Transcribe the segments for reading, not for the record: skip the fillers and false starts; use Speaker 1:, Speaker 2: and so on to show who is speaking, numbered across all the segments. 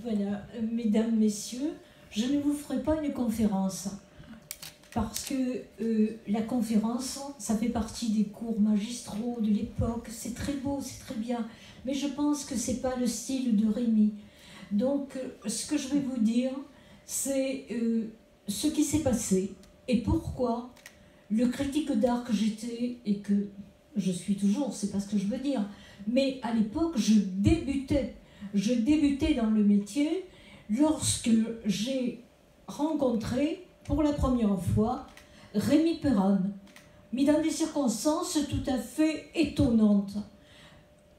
Speaker 1: Voilà, mesdames, messieurs, je ne vous ferai pas une conférence parce que la conférence, ça fait partie des cours magistraux de l'époque, c'est très beau, c'est très bien, mais je pense que c'est pas le style de Rémi. Donc, ce que je vais vous dire, c'est ce qui s'est passé et pourquoi le critique d'art que j'étais et que je suis toujours, c'est pas ce que je veux dire, mais à l'époque, je débutais dans le métier lorsque j'ai rencontré pour la première fois Rémi Perrane, mais dans des circonstances tout à fait étonnantes.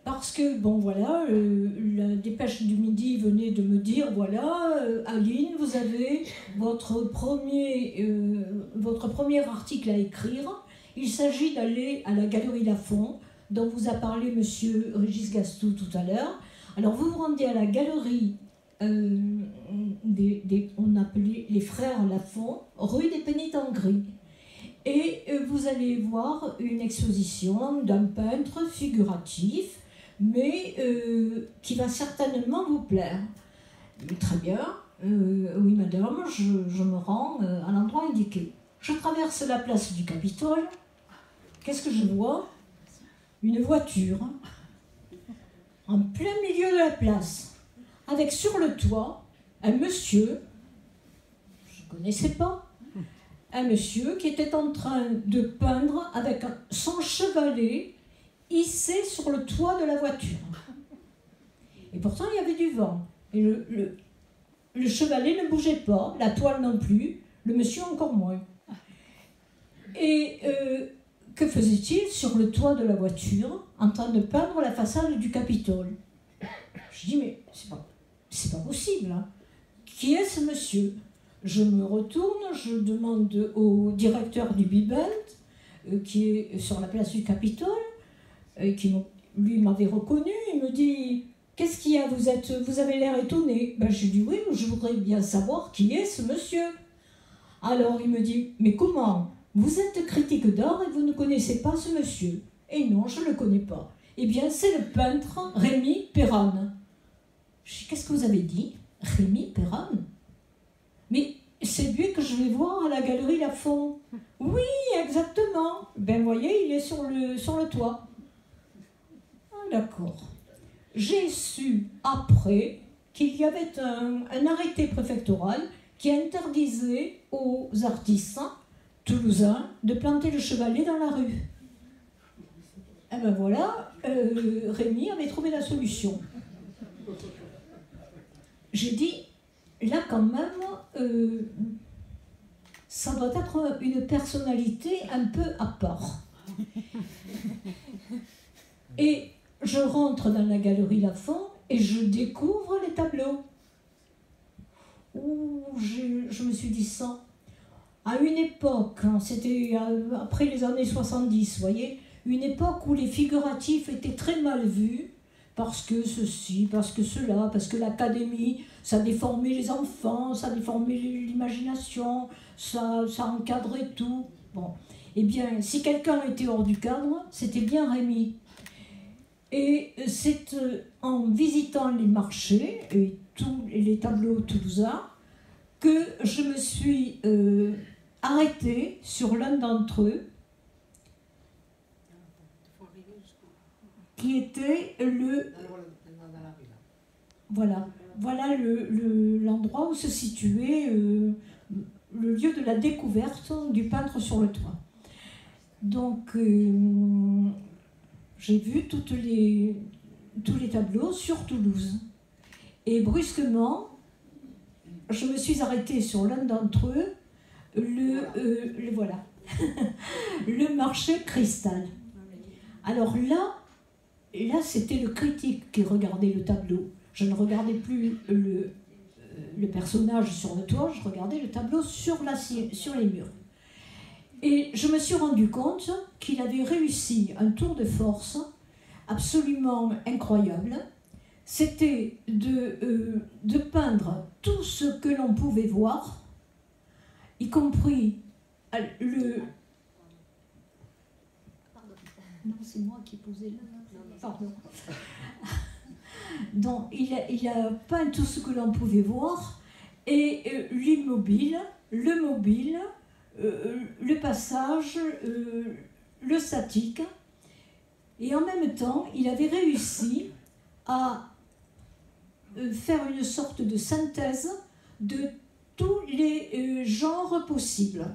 Speaker 1: Parce que, bon voilà, la Dépêche du Midi venait de me dire, voilà, Aline, vous avez votre premier article à écrire. Il s'agit d'aller à la Galerie Lafont, dont vous a parlé monsieur Régis Gastou tout à l'heure. Alors vous vous rendez à la galerie, on appelait les frères Lafont, rue des Pénitents-Gris. Et vous allez voir une exposition d'un peintre figuratif, mais qui va certainement vous plaire. Très bien, oui madame, je me rends à l'endroit indiqué. Je traverse la place du Capitole. Qu'est-ce que je vois? Une voiture, en plein milieu de la place, avec sur le toit un monsieur, je ne connaissais pas, un monsieur qui était en train de peindre avec son chevalet hissé sur le toit de la voiture. Et pourtant, il y avait du vent. Et le chevalet ne bougeait pas, la toile non plus, le monsieur encore moins. Et que faisait-il sur le toit de la voiture en train de peindre la façade du Capitole? Je dis, mais c'est pas possible, hein. Qui est ce monsieur? Je me retourne, je demande au directeur du Bibent, qui est sur la place du Capitole, qui lui m'avait reconnu. Il me dit, qu'est-ce qu'il y a, vous avez l'air étonné. Ben, je lui dis, oui, je voudrais bien savoir qui est ce monsieur. Alors il me dit, mais comment? Vous êtes critique d'art et vous ne connaissez pas ce monsieur? Et non, je ne le connais pas. Eh bien, c'est le peintre Rémi Perrane. Je dis, qu'est-ce que vous avez dit? Rémi Perrane? Mais c'est lui que je vais voir à la Galerie Lafont. Oui, exactement. Ben, voyez, il est sur le toit. Ah, d'accord. J'ai su après qu'il y avait un arrêté préfectoral qui interdisait aux artistes toulousains de planter le chevalet dans la rue. Et ben voilà, Rémi avait trouvé la solution. J'ai dit, là quand même, ça doit être une personnalité un peu à part. Et je rentre dans la Galerie Lafont et je découvre les tableaux. Ouh, je me suis dit ça. À une époque, hein, c'était après les années 70, vous voyez, une époque où les figuratifs étaient très mal vus, parce que ceci, parce que cela, parce que l'académie, ça déformait les enfants, ça déformait l'imagination, ça encadrait tout. Bon, eh bien, si quelqu'un était hors du cadre, c'était bien Rémi. Et c'est en visitant les marchés et tous les tableaux toulousains que je me suis arrêtée sur l'un d'entre eux, qui était voilà l'endroit où se situait le lieu de la découverte du peintre sur le toit. Donc j'ai vu tous les tableaux sur Toulouse. Et brusquement, je me suis arrêtée sur l'un d'entre eux, voilà, le marché Cristal. Alors là c'était le critique qui regardait le tableau. Je ne regardais plus le personnage sur le toit, je regardais le tableau sur les murs. Et je me suis rendu compte qu'il avait réussi un tour de force absolument incroyable. C'était de peindre tout ce que l'on pouvait voir, y compris le... Non, c'est moi qui posais là. Pardon. Donc, il a peint tout ce que l'on pouvait voir, et l'immobile, le mobile, le passage, le statique. Et en même temps, il avait réussi à faire une sorte de synthèse de tous les genres possibles.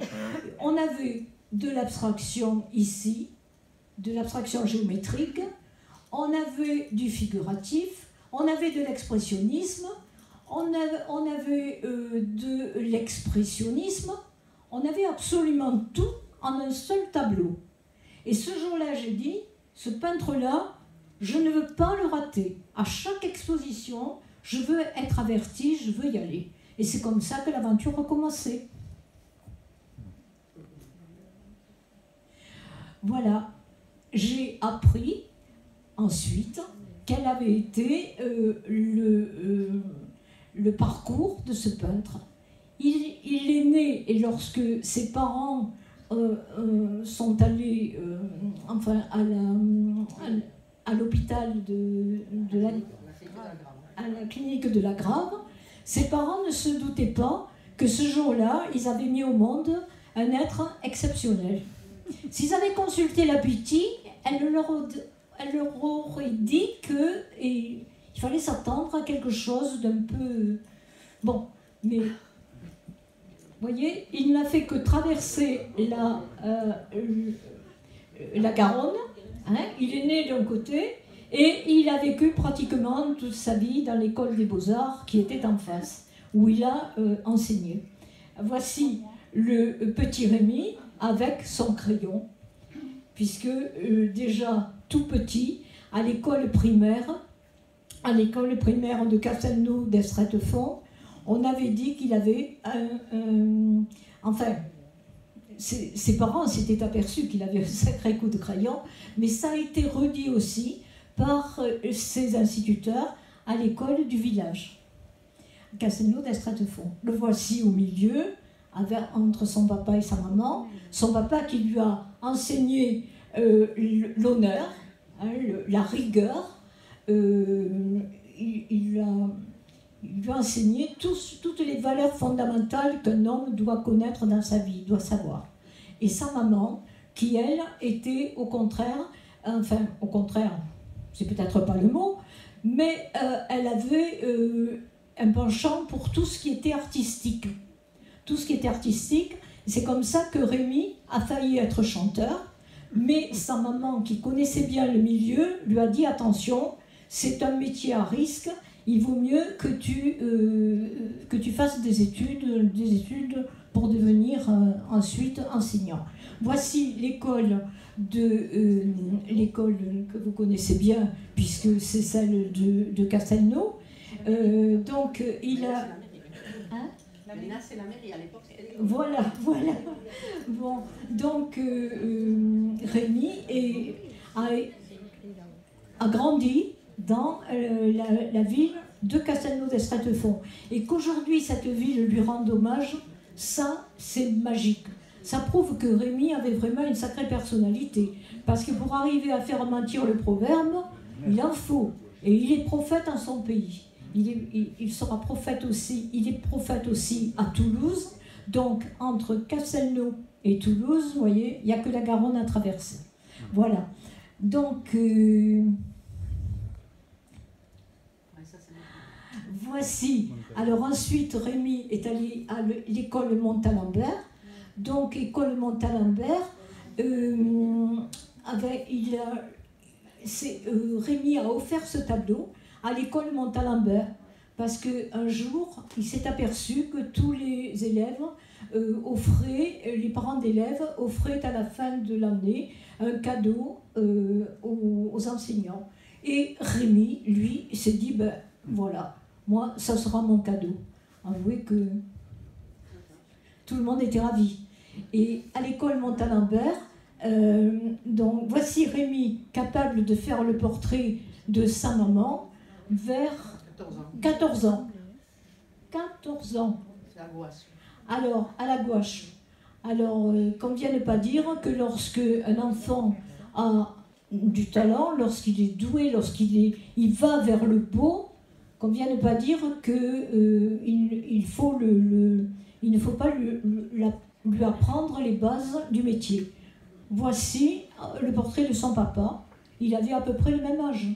Speaker 1: On avait de l'abstraction ici, de l'abstraction géométrique, on avait du figuratif, on avait de l'expressionnisme, on avait de l'expressionnisme, on avait absolument tout en un seul tableau. Et ce jour-là, j'ai dit, ce peintre-là, je ne veux pas le rater. À chaque exposition, je veux être averti, je veux y aller. Et c'est comme ça que l'aventure a commencé. Voilà. J'ai appris ensuite quel avait été le parcours de ce peintre. Il est né, et lorsque ses parents sont allés à l'hôpital à la clinique de la Grave, ses parents ne se doutaient pas que ce jour-là, ils avaient mis au monde un être exceptionnel. S'ils avaient consulté la Putty, elle leur aurait dit qu'il fallait s'attendre à quelque chose d'un peu... Bon, mais... Vous voyez, il n'a fait que traverser la Garonne. Hein, il est né d'un côté et il a vécu pratiquement toute sa vie dans l'école des Beaux-Arts qui était en face, où il a enseigné. Voici le petit Rémi avec son crayon, puisque déjà tout petit, à l'école primaire de Castelnau d'Estrettefond, on avait dit qu'il avait enfin, ses parents s'étaient aperçus qu'il avait un sacré coup de crayon, mais ça a été redit aussi par ses instituteurs à l'école du village, Castelnau d'Estrettefond. Le voici au milieu, entre son papa et sa maman. Son papa qui lui a enseigné l'honneur, hein, la rigueur. Il lui a enseigné toutes les valeurs fondamentales qu'un homme doit connaître dans sa vie, doit savoir. Et sa maman, qui elle était au contraire, c'est peut-être pas le mot, mais elle avait un penchant pour tout ce qui était artistique. Tout ce qui était artistique, c'est comme ça que Rémi a failli être chanteur, mais sa maman, qui connaissait bien le milieu, lui a dit attention, c'est un métier à risque. Il vaut mieux que tu fasses des études pour devenir ensuite enseignant. Voici l'école que vous connaissez bien, puisque c'est celle de Castelnau. Donc, il a... Hein?
Speaker 2: Là, c'est la mairie à l'époque.
Speaker 1: Voilà. Bon, donc, Rémi a grandi dans la ville de Castelnau d'Estrettefond. Et qu'aujourd'hui, cette ville lui rende hommage, ça, c'est magique. Ça prouve que Rémi avait vraiment une sacrée personnalité. Parce que pour arriver à faire mentir le proverbe, il en faut. Et il est prophète en son pays. Il sera prophète aussi. Il est prophète aussi à Toulouse. Donc, entre Castelnau et Toulouse, vous voyez, il n'y a que la Garonne à traverser. Voilà. Donc... voici. Alors ensuite, Rémi est allé à l'école Montalembert. Donc, école Montalembert, Rémi a offert ce tableau à l'école Montalembert parce qu'un jour, il s'est aperçu que tous les élèves les parents d'élèves offraient à la fin de l'année un cadeau aux enseignants. Et Rémi, lui, s'est dit, ben voilà, moi, ça sera mon cadeau. Avouez que tout le monde était ravi. Et à l'école Montalembert, donc voici Rémi capable de faire le portrait de sa maman vers 14 ans. 14 ans.
Speaker 2: La gouache.
Speaker 1: Alors, à la gouache. Alors, qu'on ne vienne pas dire que lorsque un enfant a du talent, lorsqu'il est doué, il va vers le beau, qu'on vient ne pas dire qu'il ne faut pas lui apprendre les bases du métier. Voici le portrait de son papa. Il avait à peu près le même âge.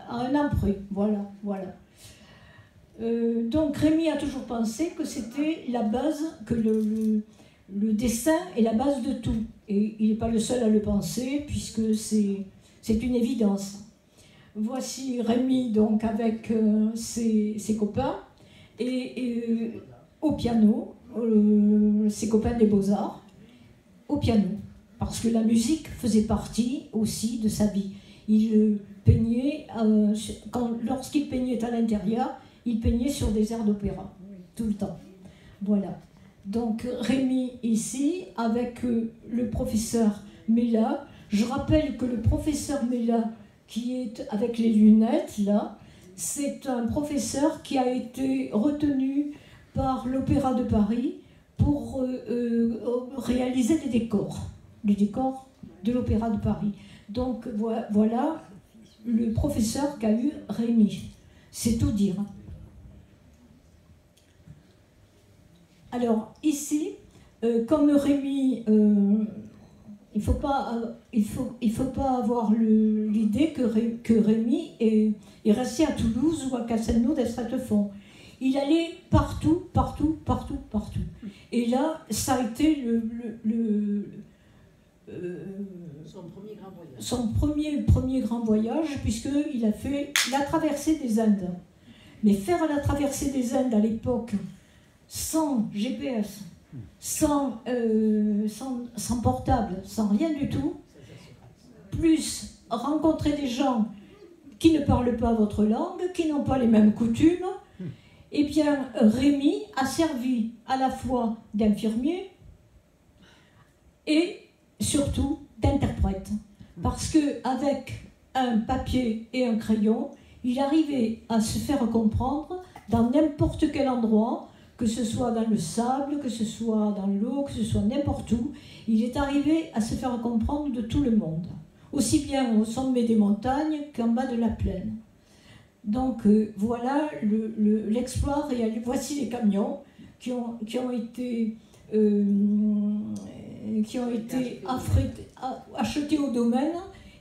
Speaker 1: À un an près, voilà. Donc Rémy a toujours pensé que c'était la base, que le dessin est la base de tout. Et il n'est pas le seul à le penser, puisque c'est une évidence. Voici Rémy donc avec ses copains et au piano, ses copains des Beaux-Arts, au piano, parce que la musique faisait partie aussi de sa vie. Il peignait, lorsqu'il peignait à l'intérieur, il peignait sur des airs d'opéra, tout le temps. Voilà. Donc Rémy ici, avec le professeur Mella. Je rappelle que le professeur Mella, qui est avec les lunettes, là, c'est un professeur qui a été retenu par l'Opéra de Paris pour réaliser les décors de l'Opéra de Paris. Donc voilà le professeur qu'a eu Rémy. C'est tout dire. Alors ici, comme Rémy, il ne faut pas avoir l'idée que Rémy est resté à Toulouse ou à Castelnau d'Estratefond. Il allait partout. Et là, ça a été son premier grand voyage, puisqu'il a fait la traversée des Indes. Mais faire la traversée des Indes à l'époque, sans GPS, sans portable, sans rien du tout, plus rencontrer des gens qui ne parlent pas votre langue, qui n'ont pas les mêmes coutumes, eh bien Rémy a servi à la fois d'infirmier et surtout d'interprète. Parce qu'avec un papier et un crayon, il arrivait à se faire comprendre dans n'importe quel endroit, que ce soit dans le sable, que ce soit dans l'eau, que ce soit n'importe où, il est arrivé à se faire comprendre de tout le monde, aussi bien au sommet des montagnes qu'en bas de la plaine. Donc voilà l'exploit réalisé. Voici les camions qui ont été achetés au domaine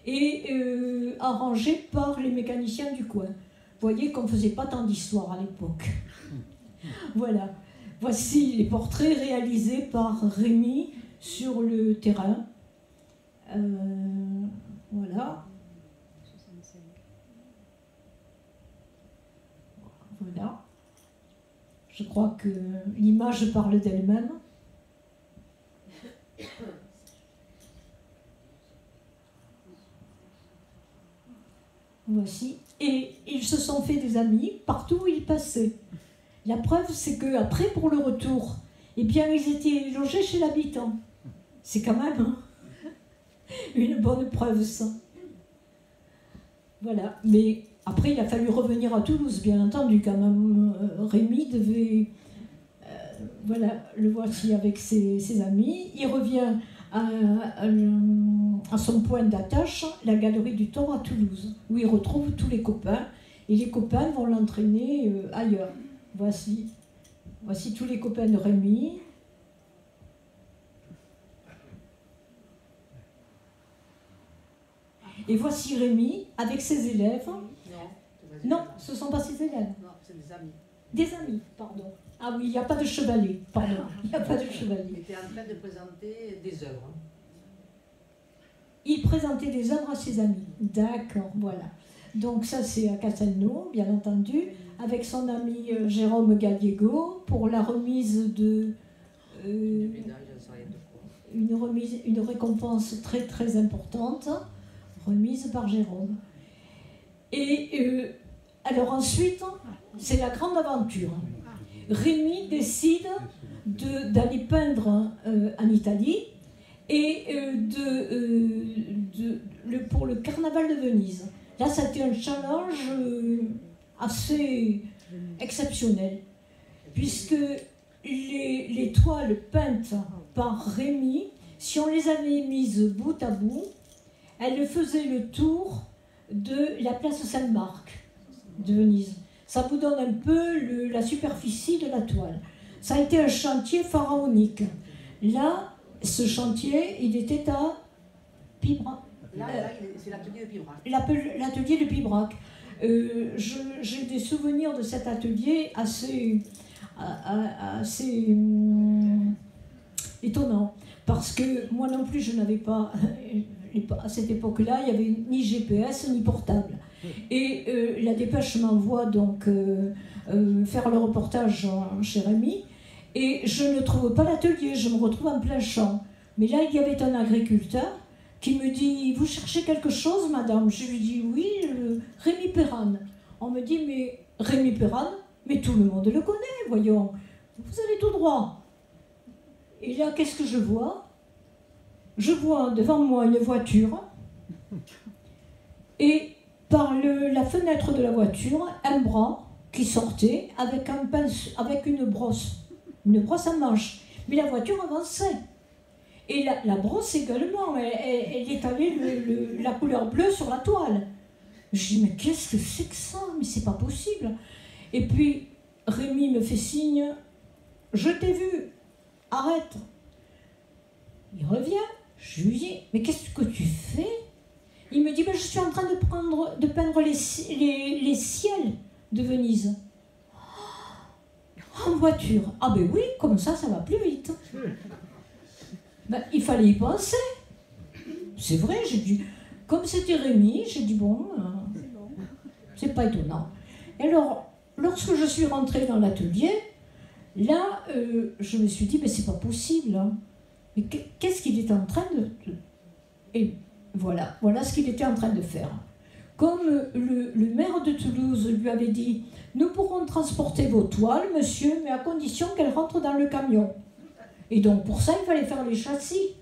Speaker 1: et arrangés par les mécaniciens du coin. Vous voyez qu'on ne faisait pas tant d'histoire à l'époque. Voilà. Voici les portraits réalisés par Rémy sur le terrain. Voilà. Voilà. Je crois que l'image parle d'elle-même. Voici. Et ils se sont fait des amis partout où ils passaient. La preuve, c'est qu'après, pour le retour, eh bien, ils étaient logés chez l'habitant. C'est quand même une bonne preuve, ça. Voilà. Mais après, il a fallu revenir à Toulouse, bien entendu, quand même. Rémy devait... voilà, le voici avec ses amis. Il revient à son point d'attache, la Galerie du Thor à Toulouse, où il retrouve tous les copains. Et les copains vont l'entraîner ailleurs. Voici tous les copains de Rémy. Et voici Rémy avec ses élèves. Non, ce ne sont pas ses élèves.
Speaker 2: Non, c'est des amis.
Speaker 1: Des amis, pardon. Ah oui, il n'y a pas de chevalier, pardon. Il n'y a pas de
Speaker 2: Il
Speaker 1: chevalier.
Speaker 2: était en train de présenter des œuvres.
Speaker 1: Il présentait des œuvres à ses amis. D'accord, voilà. Donc ça, c'est à Castelnau, bien entendu, avec son ami Jérôme Gallego, pour la remise de... une récompense très très importante, remise par Jérôme. Et alors ensuite, c'est la grande aventure. Rémy décide d'aller peindre en Italie et pour le carnaval de Venise. Là, c'était un challenge assez exceptionnel, puisque les toiles peintes par Rémy, si on les avait mises bout à bout, elle faisait le tour de la place Saint-Marc de Venise. Ça vous donne un peu la superficie de la toile. Ça a été un chantier pharaonique. Là, ce chantier, il était à Pibrac.
Speaker 2: Là, c'est l'atelier de Pibrac.
Speaker 1: L'atelier de Pibrac. J'ai des souvenirs de cet atelier assez étonnants. Parce que moi non plus, je n'avais pas, à cette époque-là, il n'y avait ni GPS ni portable. Et la Dépêche m'envoie donc faire le reportage chez Rémy. Et je ne trouve pas l'atelier, je me retrouve en plein champ. Mais là, il y avait un agriculteur qui me dit « Vous cherchez quelque chose, madame ?» Je lui dis « Oui, Rémy Perran. » On me dit « Mais Rémy Perran, mais tout le monde le connaît, voyons. Vous allez tout droit. » Et là, qu'est-ce que je vois? Je vois devant moi une voiture et par la fenêtre de la voiture, un bras qui sortait avec une brosse à manche. Mais la voiture avançait. Et la brosse également, elle étalait la couleur bleue sur la toile. Je dis, mais qu'est-ce que c'est que ça? Mais c'est pas possible. Et puis, Rémy me fait signe, je t'ai vu, arrête. Il revient, je lui dis, mais qu'est-ce que tu fais? Il me dit, ben, je suis en train de peindre les ciels de Venise. En voiture. Ah ben oui, comme ça va plus vite. Ben, il fallait y penser. C'est vrai, j'ai dit, comme c'était Rémy, j'ai dit, bon, c'est pas étonnant. Et alors, lorsque je suis rentrée dans l'atelier, là, je me suis dit, mais c'est pas possible. Hein. Mais qu'est-ce qu'il était en train de... Et voilà ce qu'il était en train de faire. Comme le maire de Toulouse lui avait dit, nous pourrons transporter vos toiles, monsieur, mais à condition qu'elles rentrent dans le camion. Et donc pour ça, il fallait faire les châssis.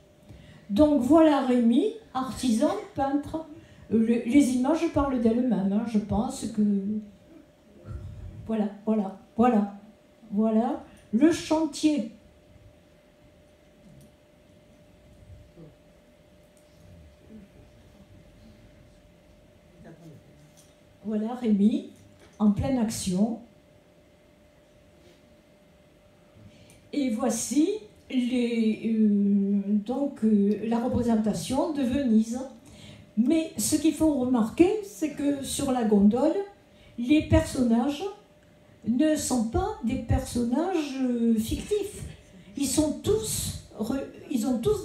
Speaker 1: Donc voilà Rémy, artisan, peintre. Les images parlent d'elles-mêmes, hein, je pense que... Voilà, le chantier. Voilà Rémy, en pleine action. Et voici la représentation de Venise. Mais ce qu'il faut remarquer, c'est que sur la gondole, les personnages ne sont pas des personnages fictifs. Ils ont tous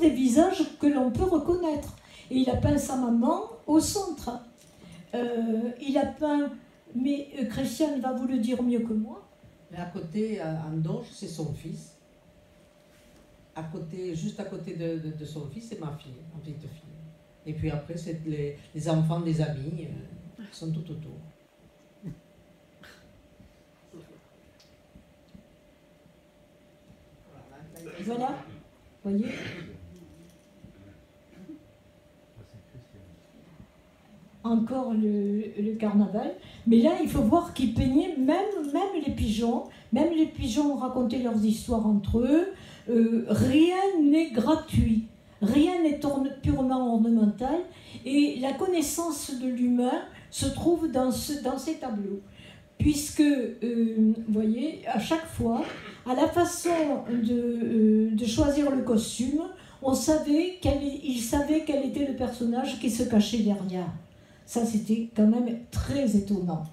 Speaker 1: des visages que l'on peut reconnaître. Et il a peint sa maman au centre. Il a peint, mais Christiane va vous le dire mieux que moi.
Speaker 2: Et à côté, en Doge, c'est son fils. Juste à côté de son fils, c'est ma fille, ma petite fille. Et puis après, c'est les enfants des amis qui sont tout autour.
Speaker 1: Voilà, voyez. Encore le carnaval. Mais là, il faut voir qu'ils peignaient même les pigeons. Même les pigeons racontaient leurs histoires entre eux. Rien n'est gratuit. Rien n'est purement ornemental. Et la connaissance de l'humain se trouve dans ces tableaux. Puisque, vous voyez, à chaque fois, à la façon de choisir le costume, il savait quel était le personnage qui se cachait derrière. Ça, c'était quand même très étonnant.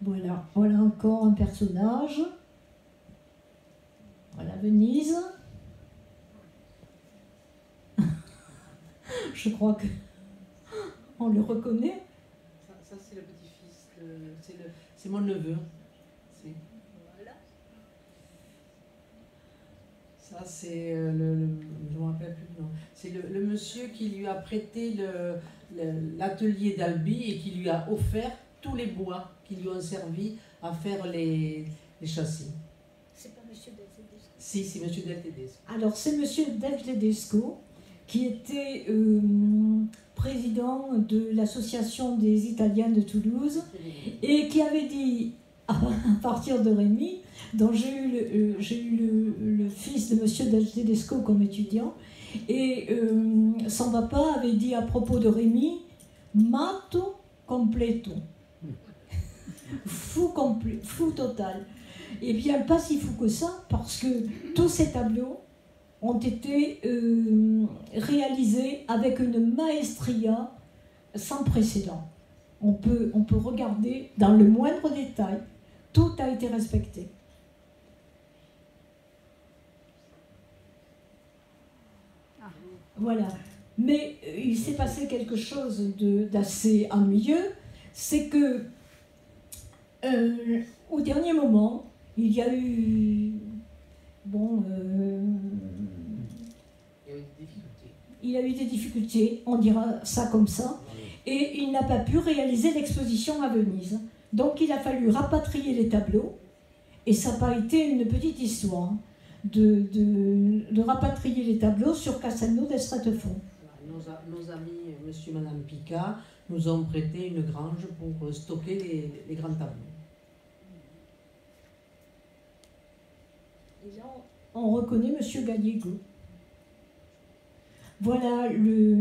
Speaker 1: Voilà encore un personnage. Voilà Venise. Je crois que on le reconnaît.
Speaker 2: Ça c'est le petit-fils, c'est mon neveu. Voilà. Ça c'est je ne me rappelle plus le nom. C'est le monsieur qui lui a prêté l'atelier d'Albi et qui lui a offert tous les bois qui lui ont servi à faire les châssis.
Speaker 1: C'est pas monsieur Del Tedesco.
Speaker 2: Si, c'est monsieur Del Tedesco.
Speaker 1: Alors c'est monsieur Del Tedesco qui était président de l'association des Italiens de Toulouse et qui avait dit à partir de Rémy, dont j'ai eu le fils de monsieur Del Tedesco comme étudiant, et son papa avait dit à propos de Rémy, Matto completo. Fou complet, fou total. Et bien, pas si fou que ça, parce que tous ces tableaux ont été réalisés avec une maestria sans précédent. On peut regarder dans le moindre détail, tout a été respecté. Voilà. Mais il s'est passé quelque chose d'assez ennuyeux, c'est que au dernier moment, il y a eu il y a eu des difficultés, on dira ça comme ça, et il n'a pas pu réaliser l'exposition à Venise. Donc il a fallu rapatrier les tableaux, et ça n'a pas été une petite histoire de rapatrier les tableaux sur Castelnau d'Estratefond.
Speaker 2: Nos amis, monsieur et madame Picard, nous ont prêté une grange pour stocker les grands tableaux.
Speaker 1: Et là, on reconnaît monsieur Gallego. Voilà, le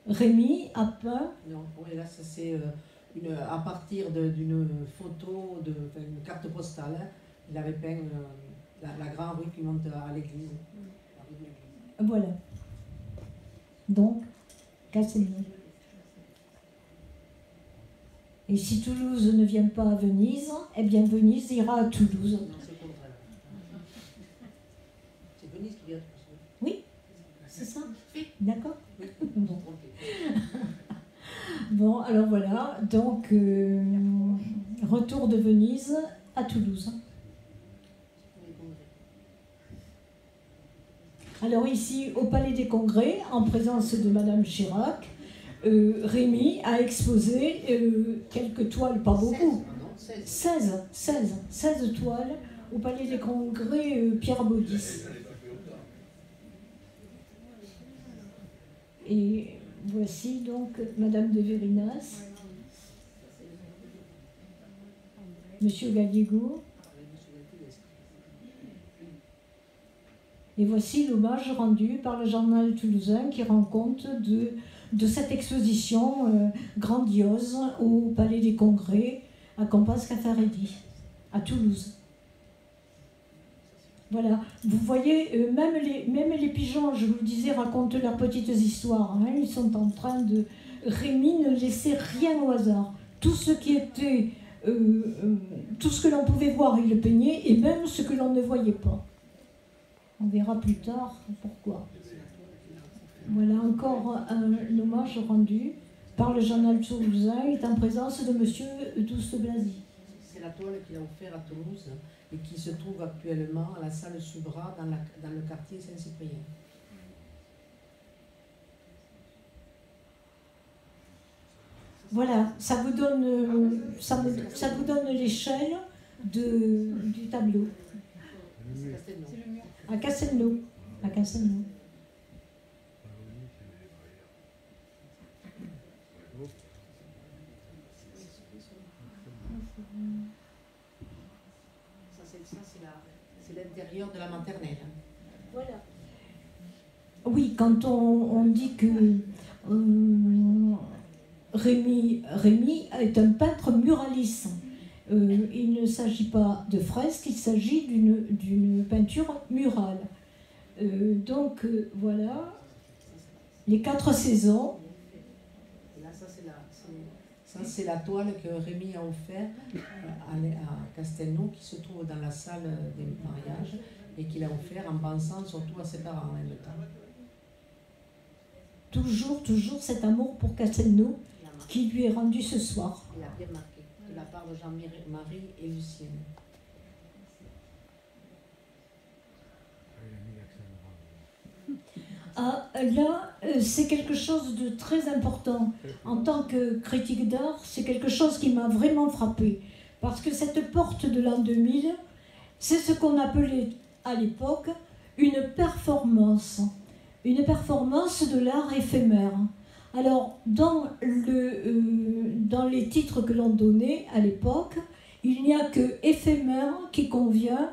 Speaker 1: Rémy a peint.
Speaker 2: Non, oui, là, ça c'est à partir d'une photo, une carte postale. Hein, il avait peint la grande rue qui monte à l'église.
Speaker 1: Voilà. Donc, Castelnau. Et si Toulouse ne vient pas à Venise, eh bien Venise ira à Toulouse.
Speaker 2: Non, c'est le contraire. C'est Venise qui vient à Toulouse.
Speaker 1: Oui, c'est ça. D'accord.
Speaker 2: Oui.
Speaker 1: Bon. Bon, alors voilà. Donc, retour de Venise à Toulouse. Alors ici, au Palais des Congrès, en présence de Madame Chirac, Rémy a exposé quelques toiles, pas beaucoup, 16 toiles au Palais des Congrès Pierre Baudis. Et voici donc Madame de Vérinas, Monsieur Gallego. Et voici l'hommage rendu par le journal toulousain qui rend compte de cette exposition grandiose au Palais des Congrès à Campas Caffaredi, à Toulouse. Voilà, vous voyez, même les pigeons, je vous le disais, racontent leurs petites histoires. Hein. Ils sont en train de... Rémy ne laissait rien au hasard. Tout ce qui était... tout ce que l'on pouvait voir, il le peignait, et même ce que l'on ne voyait pas. On verra plus tard pourquoi. Voilà encore un hommage rendu par le journal toulousain, est en présence de monsieur Douste-Blazy.
Speaker 2: C'est la toile qu'il a offerte à Toulouse et qui se trouve actuellement à la salle Subra dans le quartier Saint-Cyprien.
Speaker 1: Voilà, ça vous donne l'échelle du tableau. À Castelnau. À Castelnau.
Speaker 2: C'est l'intérieur de la maternelle.
Speaker 1: Voilà. Oui, quand on dit que Rémy est un peintre muraliste. Il ne s'agit pas de fresque, il s'agit d'une peinture murale. Donc voilà, les 4 saisons.
Speaker 2: Là, ça c'est la toile que Rémy a offerte à Castelnau, qui se trouve dans la salle des mariages, et qu'il a offert en pensant surtout à ses parents en même temps. Toujours cet amour pour Castelnau qui lui est rendu ce soir. Il a bien marqué, de la part de Jean-Marie et Lucienne.
Speaker 1: Ah, là, c'est quelque chose de très important. En tant que critique d'art, c'est quelque chose qui m'a vraiment frappée. Parce que cette porte de l'an 2000, c'est ce qu'on appelait à l'époque une performance de l'art éphémère. Alors, dans les titres que l'on donnait à l'époque, il n'y a que éphémère qui convient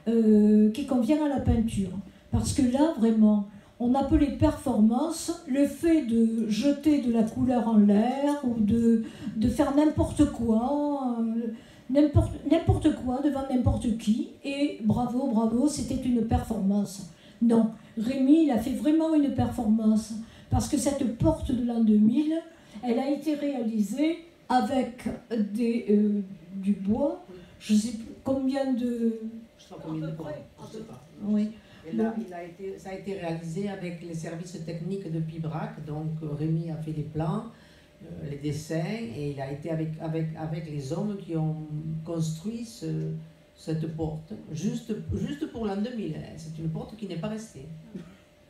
Speaker 1: à la peinture. Parce que là, vraiment, on appelait performance le fait de jeter de la couleur en l'air ou de faire n'importe quoi, n'importe quoi devant n'importe qui, et bravo, bravo, c'était une performance. Non, Rémy, il a fait vraiment une performance, parce que cette porte de l'an 2000, elle a été réalisée avec du bois, je ne sais plus combien de...
Speaker 2: Je sais pas combien de bois, je sais pas.
Speaker 1: Oui.
Speaker 2: Et là, ça a été réalisé avec les services techniques de Pibrac, donc Rémy a fait les plans, les dessins, et il a été avec les hommes qui ont construit cette porte, juste pour l'an 2000. C'est une porte qui n'est pas restée.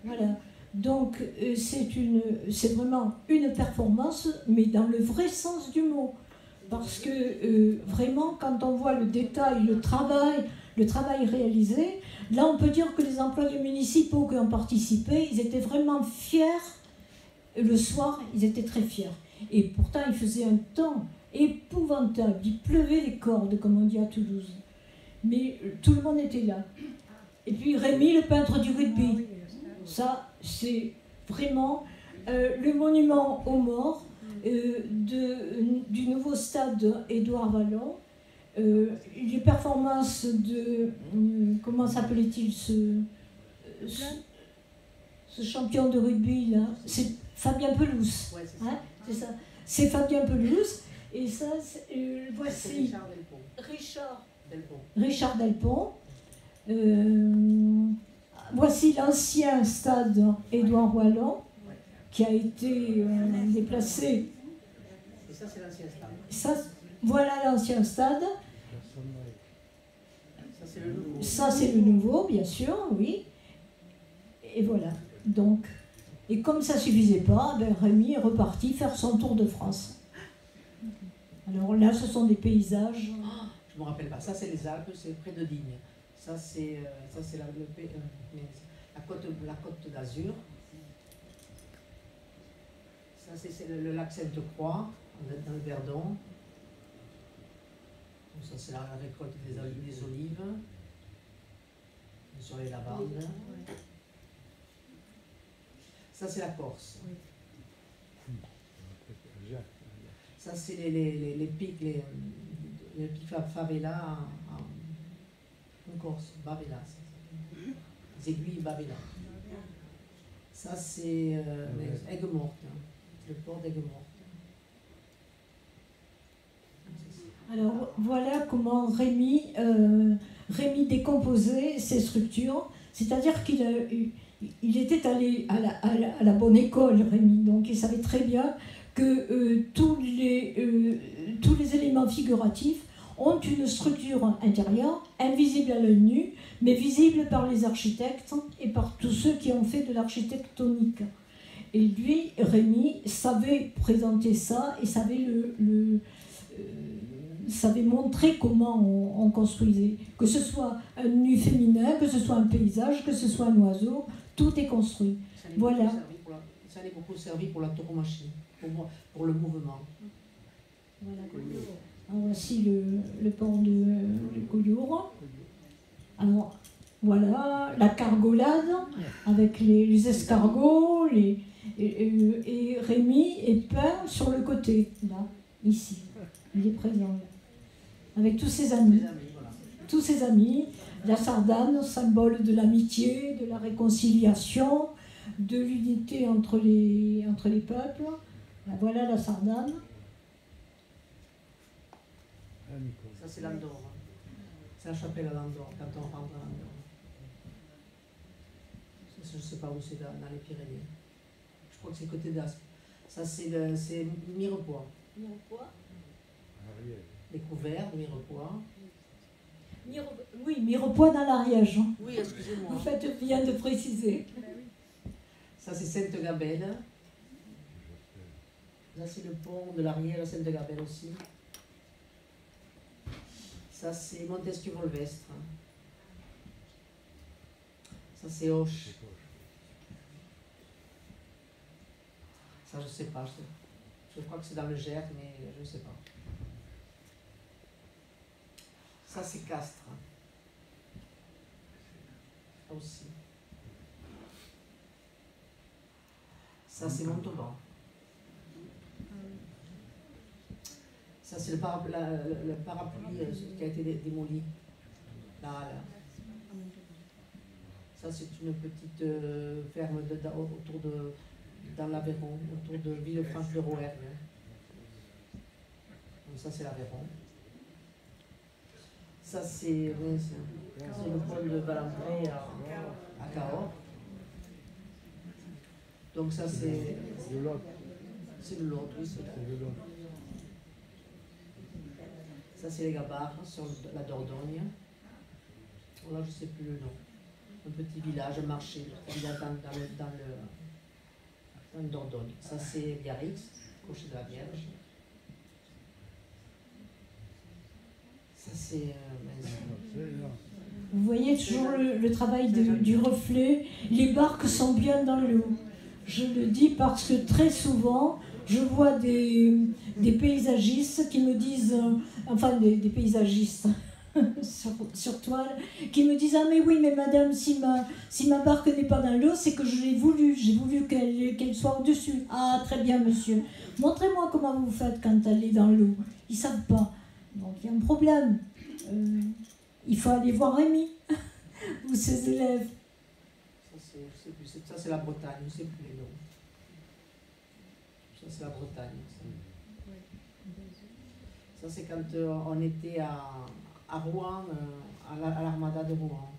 Speaker 1: Voilà. Donc c'est vraiment une performance, mais dans le vrai sens du mot. Parce que vraiment, quand on voit le détail, le travail réalisé, là on peut dire que les employés municipaux qui ont participé, ils étaient vraiment fiers. Le soir, ils étaient très fiers. Et pourtant, il faisait un temps épouvantable. Il pleuvait les cordes, comme on dit à Toulouse. Mais tout le monde était là. Et puis Rémy, le peintre du rugby. Ça, c'est vraiment le monument aux morts du nouveau stade Édouard Vallon. Les performances de... comment s'appelait-il ce champion de rugby là? C'est Fabien Pelouse.
Speaker 2: Ouais, c'est
Speaker 1: hein, c'est ça. C'est Fabien Pelouse. Et ça, voici Richard Delpont. Voici l'ancien stade Édouard Wallon qui a été déplacé.
Speaker 2: Et ça, c'est l'ancien stade.
Speaker 1: Ça, voilà l'ancien stade.
Speaker 2: Ça, c'est le nouveau.
Speaker 1: Ça, c'est le nouveau, bien sûr, oui. Et voilà. Donc, et comme ça ne suffisait pas, ben Rémy est reparti faire son tour de France. Alors là, ce sont des paysages.
Speaker 2: Oh, je ne me rappelle pas. Ça, c'est les Alpes, c'est près de Digne. Ça, c'est la côte d'Azur. Ça, c'est le lac Sainte-Croix, dans le Verdon. Donc, ça, c'est la récolte des olives. Sur les lavandes. Ça, c'est la Corse. Ça, c'est les pics, les favelas en Corse, Bavela. Les aiguilles Bavela. Ça, c'est Aigues-Mortes, le port d'Aigues-Mortes.
Speaker 1: Alors voilà comment Rémy décomposait ses structures, c'est-à-dire qu'il était allé à la bonne école, Rémy, donc il savait très bien que tous les éléments figuratifs ont une structure intérieure, invisible à l'œil nu, mais visible par les architectes et par tous ceux qui ont fait de l'architectonique. Et lui, Rémy, savait présenter ça et savait montrer comment on construisait. Que ce soit un nu féminin, que ce soit un paysage, que ce soit un oiseau, tout est construit. Voilà.
Speaker 2: Ça a beaucoup servi pour la tauromachie, pour le mouvement.
Speaker 1: Voilà. Alors, voici le port de Collioure. Alors, voilà, la cargolade avec les escargots, et Rémy est peint sur le côté, là, ici. Il est présent, là. Avec tous ses amis. Tous ses amis. La sardane, symbole de l'amitié, de la réconciliation, de l'unité entre les peuples. Voilà la sardane.
Speaker 2: Ça, c'est l'Andorre. C'est la chapelle à l'Andorre, quand on rentre à l'Andorre. Je ne sais pas où c'est, dans les Pyrénées. Je crois que c'est côté d'Aspe. Ça, c'est Mirepoix.
Speaker 1: Mirepoix.
Speaker 2: Les couverts de Mirepoix.
Speaker 1: Oui, Mirepoix dans l'Ariège.
Speaker 2: Oui, excusez-moi.
Speaker 1: Vous faites bien de préciser.
Speaker 2: Ça, c'est Sainte-Gabelle. Là, c'est le pont de l'Ariège, Sainte-Gabelle aussi. Ça, c'est Montesquieu-Volvestre. Ça, c'est Auch. Ça, je ne sais pas. Je crois que c'est dans le Gers, mais je ne sais pas. Ça, c'est Castres. Ça aussi. Ça, c'est Montauban. Ça, c'est le parapluie qui a été démoli. Là. Ça, c'est une petite ferme dans l'Aveyron, autour de Villefranche-de-Rouergue. Donc ça, c'est l'Aveyron. Ça, c'est le pôle de Valentré à Cahors. Donc ça, c'est le Lot, oui, c'est le Lot. Ça, c'est les Gabarres, sur la Dordogne. Là, je ne sais plus le nom. Un petit village, un marché, dans le Dordogne. Ça, c'est Biarritz, Cochet de la Vierge. Ça, c'est...
Speaker 1: Vous voyez toujours le travail du reflet. Les barques sont bien dans l'eau. Je le dis parce que très souvent, je vois des paysagistes qui me disent, enfin des paysagistes sur toile, qui me disent « Ah mais oui, mais madame, si ma barque n'est pas dans l'eau, c'est que j'ai voulu qu'elle soit au-dessus. » Ah, très bien, monsieur. Montrez-moi comment vous faites quand elle est dans l'eau. Ils ne savent pas. Donc il y a un problème. Il faut aller voir Rémi ou ses élèves.
Speaker 2: Ça, c'est la Bretagne, je ne sais plus les noms. Ça, c'est la Bretagne. Ça, c'est quand on était à Rouen, à l'Armada de Rouen.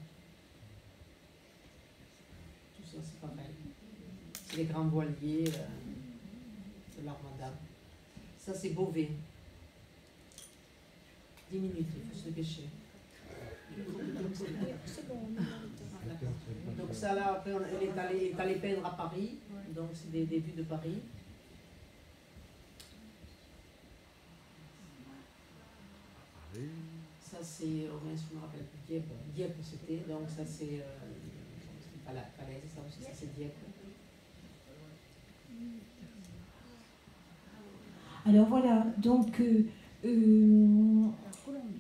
Speaker 2: Tout ça, c'est pareil. C'est les grands voiliers de l'Armada. Ça, c'est Beauvais. 10 minutes, il faut se dépêcher. Donc ça là, après elle est allée peindre à Paris, donc c'est des vues de Paris. Ça c'est, je me rappelle plus, Dieppe c'était, donc ça c'est pas la falaise, ça aussi, ça c'est Dieppe.
Speaker 1: Alors voilà, donc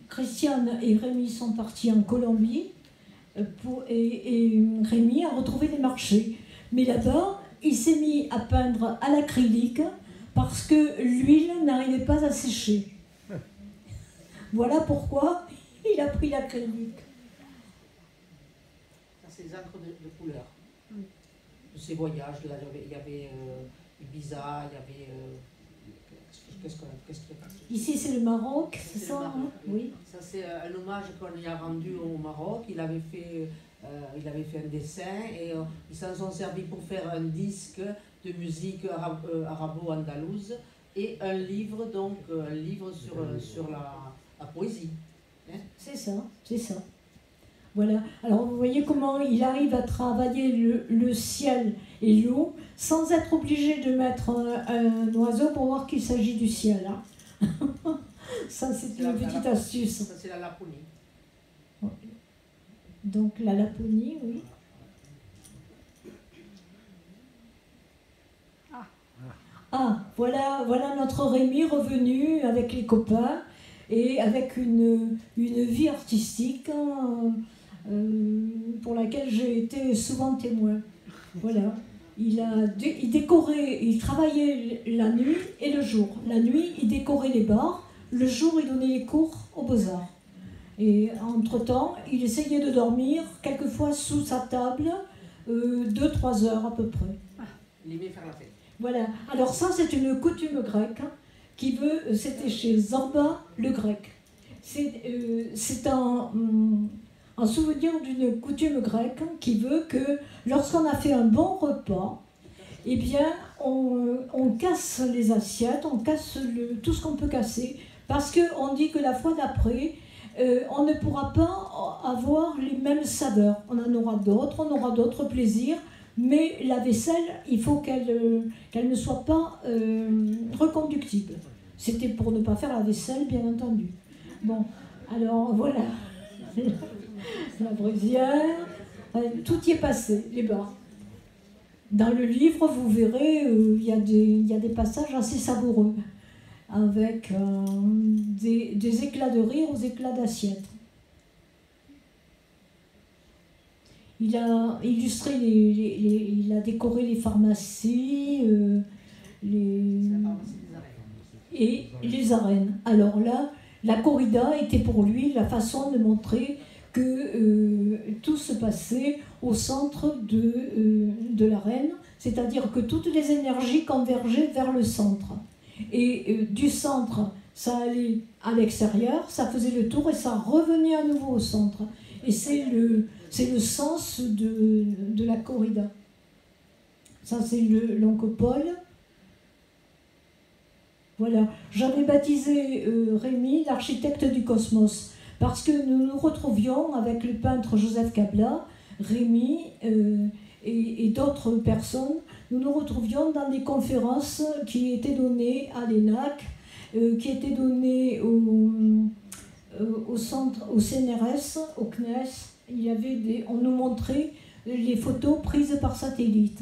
Speaker 1: Christiane et Rémi sont partis en Colombie et Rémi a retrouvé les marchés. Mais là-bas, il s'est mis à peindre à l'acrylique parce que l'huile n'arrivait pas à sécher. Voilà pourquoi il a pris l'acrylique.
Speaker 2: Ça, c'est les encres de couleur. De ces voyages, là, il y avait Ibiza, il y avait...
Speaker 1: Ici, c'est le Maroc, c'est ça,
Speaker 2: Maroc,
Speaker 1: hein? Oui.
Speaker 2: Ça, c'est un hommage qu'on lui a rendu au Maroc. Il avait fait un dessin et ils s'en sont servis pour faire un disque de musique arabo-andalouse et un livre, donc un livre sur la poésie. Hein? C'est ça,
Speaker 1: c'est ça. Voilà. Alors, vous voyez comment il arrive à travailler le ciel et l'eau sans être obligé de mettre un oiseau pour voir qu'il s'agit du ciel. Hein. Ça, c'est une petite astuce.
Speaker 2: Ça, c'est la Laponie.
Speaker 1: Donc, la Laponie, oui. Ah, voilà notre Rémi revenu avec les copains et avec une vie artistique pour laquelle j'ai été souvent témoin. Voilà. Il décorait, il travaillait la nuit et le jour. La nuit, il décorait les bars. Le jour, il donnait les cours aux Beaux-Arts. Et entre-temps, il essayait de dormir, quelquefois sous sa table, 2-3 heures à peu près.
Speaker 2: Il aimait faire la fête.
Speaker 1: Voilà. Alors ça, c'est une coutume grecque qui veut... C'était chez Zorba le grec. C'est un souvenir d'une coutume grecque qui veut que lorsqu'on a fait un bon repas, eh bien, on casse les assiettes, on casse tout ce qu'on peut casser, parce qu'on dit que la fois d'après, on ne pourra pas avoir les mêmes saveurs. On en aura d'autres, on aura d'autres plaisirs, mais la vaisselle, il faut qu'elle ne soit pas reconductible. C'était pour ne pas faire la vaisselle, bien entendu. Bon, alors voilà. La braisière, tout y est passé, les bars. Dans le livre, vous verrez, il y a des passages assez savoureux, avec des éclats de rire aux éclats d'assiette. Il a illustré, il a décoré les pharmacies, et les arènes. Alors là, la corrida était pour lui la façon de montrer que tout se passait au centre de l'arène, c'est-à-dire que toutes les énergies convergeaient vers le centre. Et du centre, ça allait à l'extérieur, ça faisait le tour et ça revenait à nouveau au centre. Et c'est le sens de la corrida. Ça, c'est l'oncle Paul. Voilà. J'avais baptisé Rémi l'architecte du cosmos, parce que nous nous retrouvions avec le peintre Joseph Kabla, Rémi et d'autres personnes. Nous nous retrouvions dans des conférences qui étaient données à l'ENAC, qui étaient données au centre, au CNRS, au CNES. On nous montrait les photos prises par satellite.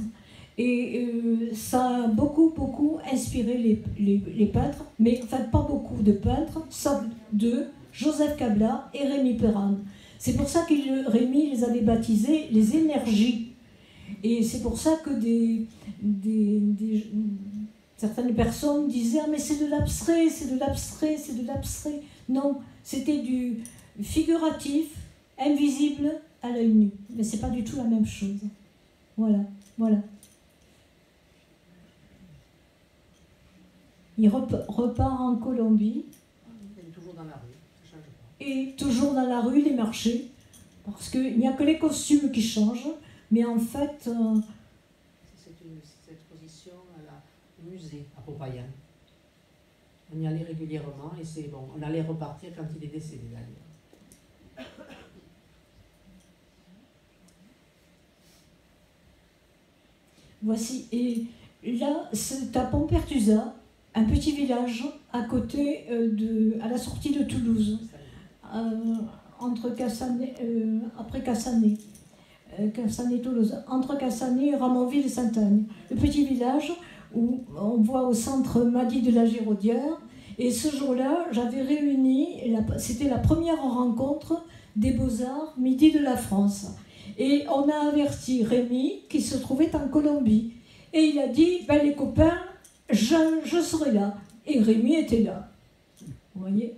Speaker 1: Et ça a beaucoup inspiré les peintres, mais en fait pas beaucoup de peintres, sauf deux, Joseph Kabla et Rémi Perrin. C'est pour ça que Rémi les avait baptisés les énergies. Et c'est pour ça que certaines personnes disaient « Ah mais c'est de l'abstrait, c'est de l'abstrait, c'est de l'abstrait ». Non, c'était du figuratif, invisible à l'œil nu. Mais c'est pas du tout la même chose. Voilà. Il repart en Colombie.
Speaker 2: Il est toujours dans la rue, ça change pas.
Speaker 1: Et toujours dans la rue, les marchés. Parce qu'il n'y a que les costumes qui changent. Mais en fait...
Speaker 2: C'est cette exposition au musée à Popayan. On y allait régulièrement et c'est bon. On allait repartir quand il est décédé d'ailleurs.
Speaker 1: Voici. Et là, c'est à Pompertusa, un petit village à côté à la sortie de Toulouse, entre Cassané, après Cassané. Cassané-Toulouse, entre Cassané et Ramonville et Sainte-Agne. Le petit village où on voit au centre Madi de la Giraudière. Et ce jour-là, j'avais réuni, c'était la première rencontre des Beaux-Arts Midi de la France. Et on a averti Rémi qui se trouvait en Colombie. Et il a dit, ben, les copains, je serai là. Et Rémi était là. Vous voyez?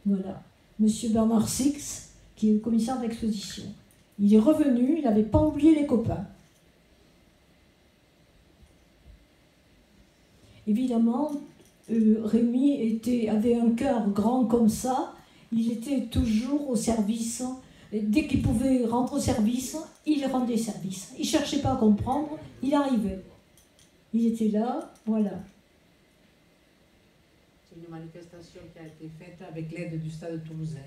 Speaker 1: Voilà. Monsieur Bernard Six, qui est le commissaire d'exposition. Il est revenu, il n'avait pas oublié les copains. Évidemment, Rémi avait un cœur grand comme ça, il était toujours au service. Dès qu'il pouvait rendre service, il rendait service. Il ne cherchait pas à comprendre, il arrivait. Il était là, voilà.
Speaker 2: C'est une manifestation qui a été faite avec l'aide du Stade toulousain.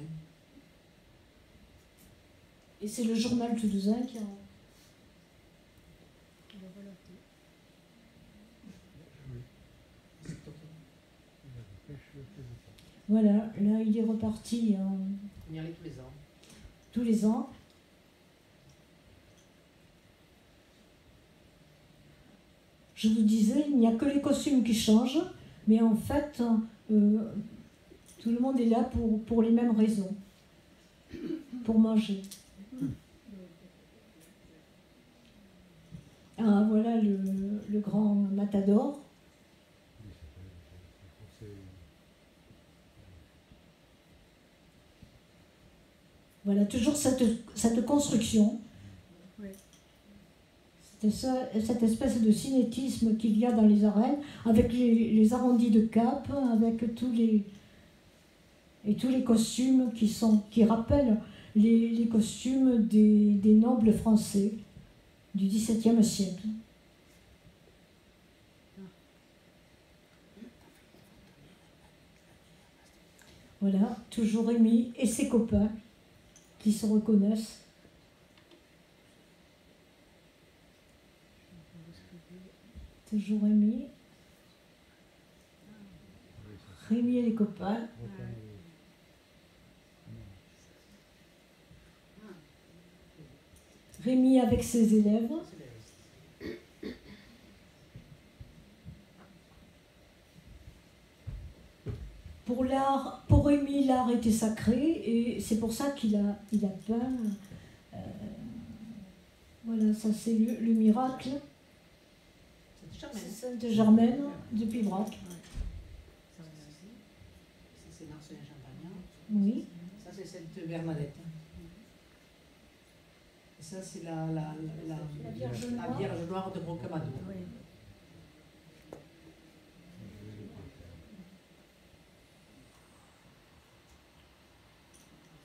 Speaker 1: Et c'est le journal toulousain qui a... Voilà, là il est reparti.
Speaker 2: On y allait tous les ans.
Speaker 1: Tous les ans. Je vous disais, il n'y a que les costumes qui changent, mais en fait, tout le monde est là pour les mêmes raisons. Pour manger. Ah, voilà le grand matador. Voilà, toujours cette construction. Oui. C'est cette espèce de cinétisme qu'il y a dans les arènes, avec les arrondis de cap, avec tous les costumes qui rappellent les costumes des nobles français du XVIIe siècle. Voilà, toujours Rémi et ses copains qui se reconnaissent. Toujours Rémi. Rémi et les copains. Rémi avec ses élèves. Pour Rémi, l'art était sacré et c'est pour ça qu'il a peint Voilà, ça c'est le miracle. C'est Sainte-Germaine de Pibrac.
Speaker 2: C'est Marcelin Champagnat.
Speaker 1: Oui.
Speaker 2: Ça c'est Sainte Bernadette. Et ça c'est la Vierge Noire de Rocamadour.
Speaker 1: Oui.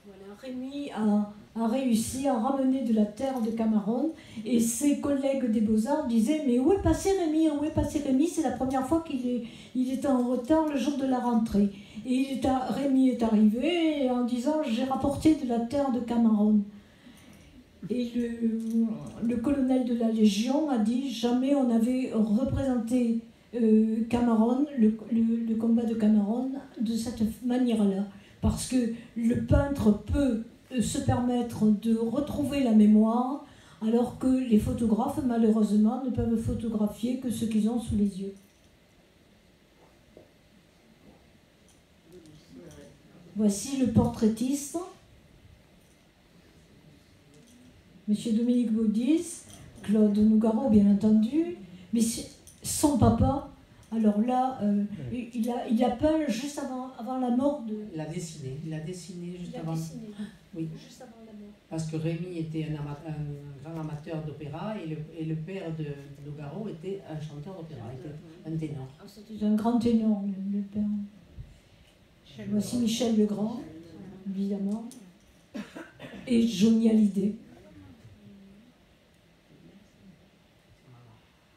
Speaker 1: Voilà, Rémi a réussi à ramener de la terre de Camarone et ses collègues des Beaux-Arts disaient « Mais où est passé Rémi? Où est passé Rémi ?» C'est la première fois qu'il était en retard le jour de la rentrée. Et Rémi est arrivé en disant « J'ai rapporté de la terre de Camarone ». Et le colonel de la Légion a dit « Jamais on avait représenté Camarone, le combat de Camarone, de cette manière-là. » Parce que le peintre peut se permettre de retrouver la mémoire, alors que les photographes, malheureusement, ne peuvent photographier que ce qu'ils ont sous les yeux. Voici le portraitiste, Monsieur Dominique Baudis, Claude Nougaro, bien entendu, mais son papa. Alors là, il a peint juste avant la mort de...
Speaker 2: Il a dessiné juste avant... Oui.
Speaker 1: Juste avant la mort.
Speaker 2: Parce que Rémi était un grand amateur d'opéra et le père de Nougaro était un chanteur d'opéra, était un ténor.
Speaker 1: C'était un grand ténor, le père. Voici Michel Legrand, évidemment, et Johnny Hallyday.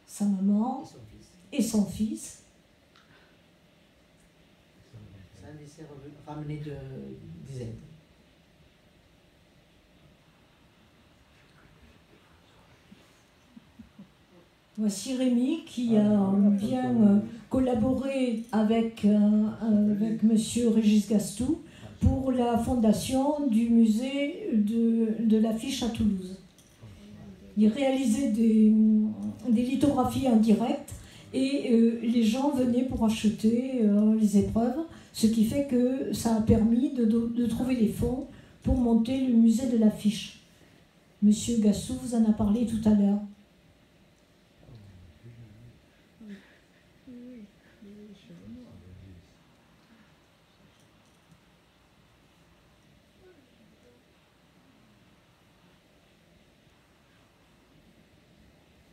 Speaker 1: Sa maman et son fils.
Speaker 2: Ça a laissé ramener de dizaines.
Speaker 1: Voici Rémi qui a bien collaboré avec Monsieur Régis Gastou pour la fondation du musée de l'affiche à Toulouse. Il réalisait des lithographies en direct et les gens venaient pour acheter les épreuves, ce qui fait que ça a permis de trouver les fonds pour monter le musée de l'affiche. Monsieur Gastou vous en a parlé tout à l'heure.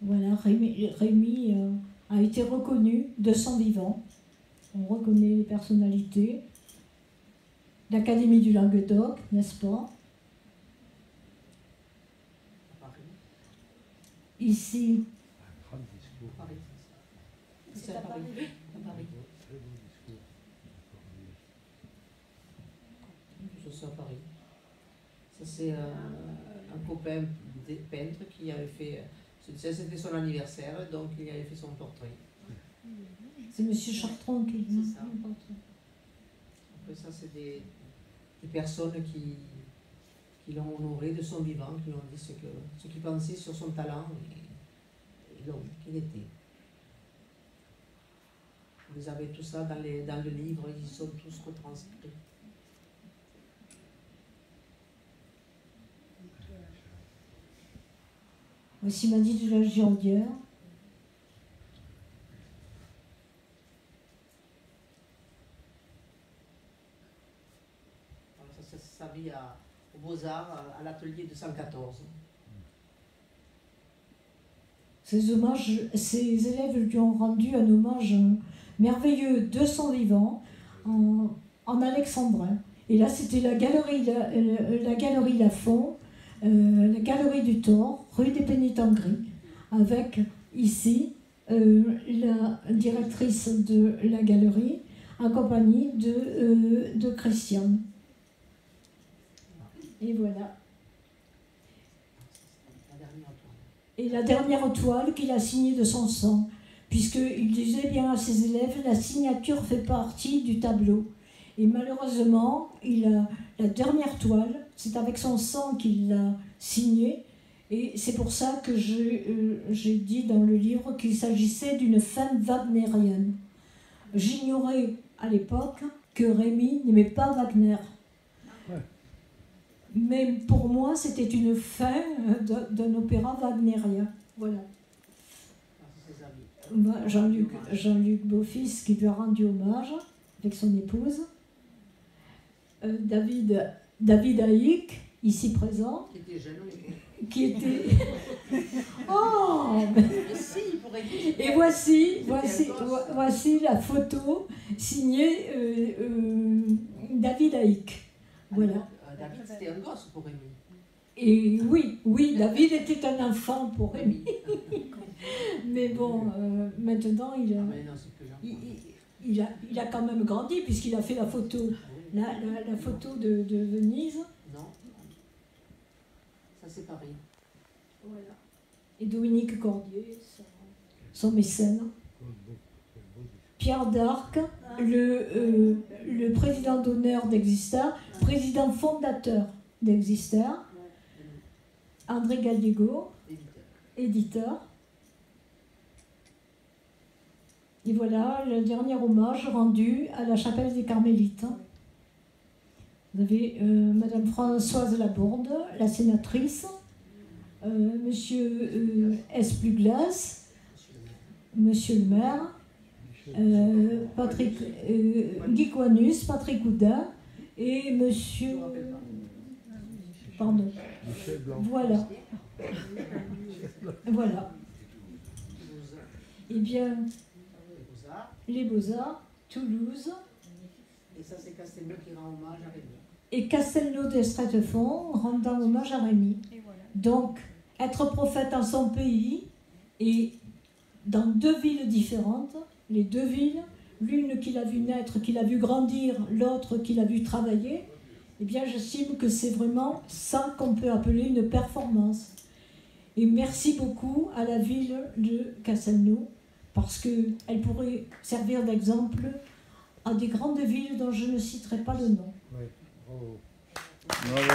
Speaker 1: Voilà, Rémi a été reconnu de son vivant. On reconnaît les personnalités. L'Académie du Languedoc, n'est-ce pas? Ici.
Speaker 2: C'est à Paris. Ça, c'est à Paris. Ça, c'est un copain des peintres qui avait fait... C'était son anniversaire, donc il avait fait son portrait.
Speaker 1: C'est M. Chartrand qui dit
Speaker 2: ça. Après ça, c'est des personnes qui l'ont honoré de son vivant, qui lui ont dit ce qu'ils pensaient sur son talent et l'homme qu'il était. Vous avez tout ça dans le livre, ils sont tous retranscrits.
Speaker 1: Voici Maddy de la Girondière.
Speaker 2: Ça, c'est sa vie aux Beaux-Arts, à l'atelier de 114.
Speaker 1: Ces élèves lui ont rendu un hommage merveilleux de son vivant en alexandrin. Et là, c'était la galerie Lafont, la galerie du Thor, rue des Pénitentiaries, avec ici la directrice de la galerie, en compagnie de Christiane. Et voilà. Et la dernière toile qu'il a signée de son sang, puisqu'il disait bien à ses élèves, la signature fait partie du tableau. Et malheureusement, la dernière toile, c'est avec son sang qu'il l'a signée, et c'est pour ça que j'ai dit dans le livre qu'il s'agissait d'une femme wagnérienne. J'ignorais à l'époque que Rémi n'aimait pas Wagner. Mais pour moi, c'était une fin d'un opéra wagnérien. Voilà. Jean-Luc Beaufils qui lui a rendu hommage avec son épouse. David Haïk, ici présent.
Speaker 2: Qui était jeune,
Speaker 1: qui était... Oh et voici la photo signée David Haïk. Voilà.
Speaker 2: David, c'était un gosse pour Rémi.
Speaker 1: Et oui, David était un enfant pour Rémi. Mais bon, maintenant, il a quand même grandi puisqu'il a fait la photo, la photo de Venise.
Speaker 2: Non, ça c'est Paris.
Speaker 1: Voilà. Et Dominique Cordier, son mécène. Pierre d'Arc, le président d'honneur d'Existar, président fondateur d'Existar. André Gallego, éditeur. Et voilà le dernier hommage rendu à la chapelle des Carmélites. Vous avez Madame Françoise Laborde, la sénatrice, Monsieur Espluglas, Monsieur le maire, Guy Coinus, Patrick Houdin et Monsieur... Pardon. Voilà. Voilà. Eh bien, les Beaux-Arts, Toulouse.
Speaker 2: Et ça, c'est Castelnau qui rend hommage à Rémi.
Speaker 1: Et Castelnau d'Estrettefond rendant hommage à Rémi. Donc, être prophète en son pays et dans deux villes différentes, les deux villes, l'une qu'il a vu naître, qu'il a vu grandir, l'autre qu'il a vu travailler, eh bien, j'estime que c'est vraiment ça qu'on peut appeler une performance. Et merci beaucoup à la ville de Castelnau, parce qu'elle pourrait servir d'exemple à des grandes villes dont je ne citerai pas le nom.
Speaker 3: Oui. Bravo. Bravo.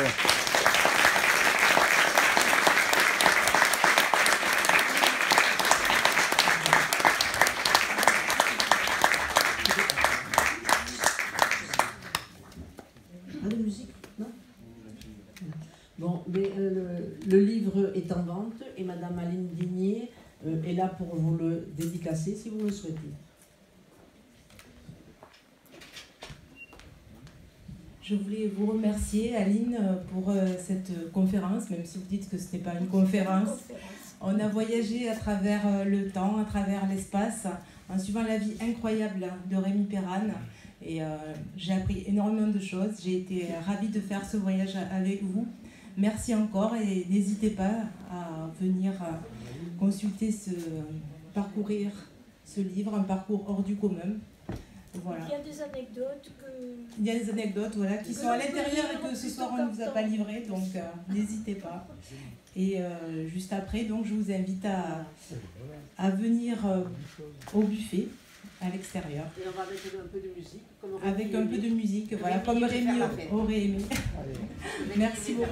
Speaker 2: Bon, mais le livre est en vente et Madame Aline Digné est là pour vous le dédicacer si vous le souhaitez.
Speaker 4: Je voulais vous remercier, Aline, pour cette conférence, même si vous dites que ce n'était pas une conférence. On a voyagé à travers le temps, à travers l'espace, en suivant la vie incroyable de Rémi Perrane. Et j'ai appris énormément de choses. J'ai été ravie de faire ce voyage avec vous. Merci encore et n'hésitez pas à venir consulter parcourir ce livre, un parcours hors du commun. Voilà.
Speaker 1: Il y a des anecdotes
Speaker 4: Il y a des anecdotes voilà, qui sont à l'intérieur et que ce soir on ne vous a pas livré, donc n'hésitez pas. Et juste après, donc, je vous invite à venir au buffet à l'extérieur.
Speaker 2: Et on va mettre un peu de musique.
Speaker 4: Avec un peu de musique, voilà, comme Rémi aurait aimé. Merci beaucoup.